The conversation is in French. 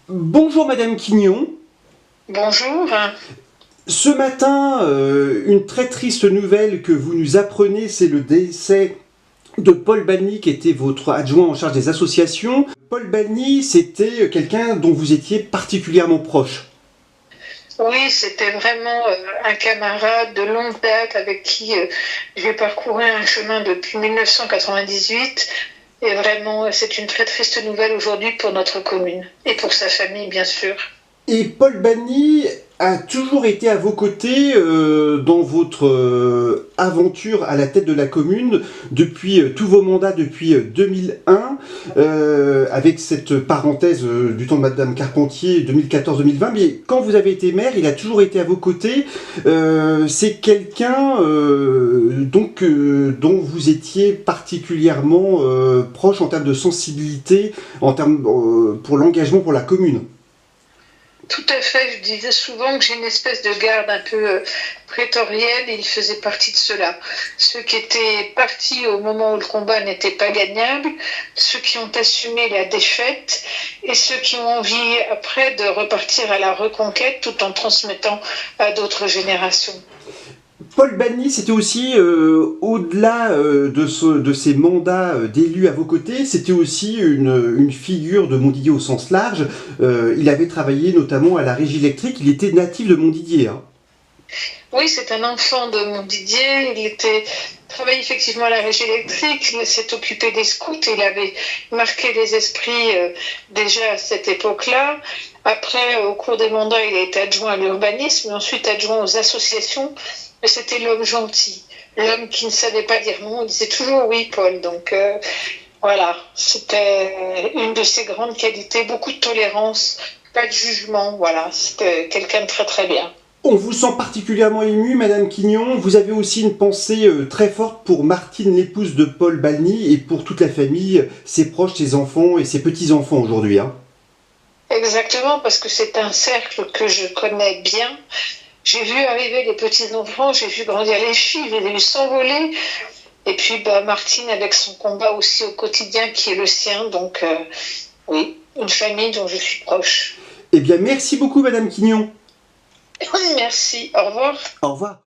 Bonjour Madame Quignon. Bonjour. Ce matin, une très triste nouvelle que vous nous apprenez, c'est le décès de Paul Balny, qui était votre adjoint en charge des associations. Paul Balny, c'était quelqu'un dont vous étiez particulièrement proche. Oui, c'était vraiment un camarade de longue date avec qui j'ai parcouru un chemin depuis 1998. Et vraiment, c'est une très triste nouvelle aujourd'hui pour notre commune et pour sa famille, bien sûr. Et Paul Balny a toujours été à vos côtés dans votre aventure à la tête de la commune depuis tous vos mandats depuis 2001, avec cette parenthèse du temps de Madame Carpentier 2014-2020. Mais quand vous avez été maire, il a toujours été à vos côtés. C'est quelqu'un dont vous étiez particulièrement proche en termes de sensibilité, en termes pour l'engagement pour la commune. Tout à fait, je disais souvent que j'ai une espèce de garde un peu prétorienne et il faisait partie de cela. Ceux qui étaient partis au moment où le combat n'était pas gagnable, ceux qui ont assumé la défaite et ceux qui ont envie après de repartir à la reconquête tout en transmettant à d'autres générations. Paul Balny, c'était aussi, au-delà de ses mandats d'élu à vos côtés, c'était aussi une figure de Montdidier au sens large. Il avait travaillé notamment à la régie électrique, il était natif de Montdidier. Hein. Oui, c'est un enfant de Montdidier. Travaillait effectivement à la régie électrique. Il s'est occupé des scouts. Il avait marqué les esprits déjà à cette époque-là. Après, au cours des mandats, il a été adjoint à l'urbanisme, et ensuite adjoint aux associations. Mais c'était l'homme gentil, l'homme qui ne savait pas dire non. Il disait toujours oui, Paul. Donc voilà, c'était une de ses grandes qualités. Beaucoup de tolérance, pas de jugement. Voilà, c'était quelqu'un de très très bien. On vous sent particulièrement émue, Madame Quignon. Vous avez aussi une pensée très forte pour Martine, l'épouse de Paul Balny, et pour toute la famille, ses proches, ses enfants et ses petits-enfants aujourd'hui. Hein. Exactement, parce que c'est un cercle que je connais bien. J'ai vu arriver les petits-enfants, j'ai vu grandir les filles, j'ai vu s'envoler. Et puis Martine avec son combat aussi au quotidien qui est le sien. Donc oui, une famille dont je suis proche. Eh bien, merci beaucoup, Madame Quignon. Merci, au revoir. Au revoir.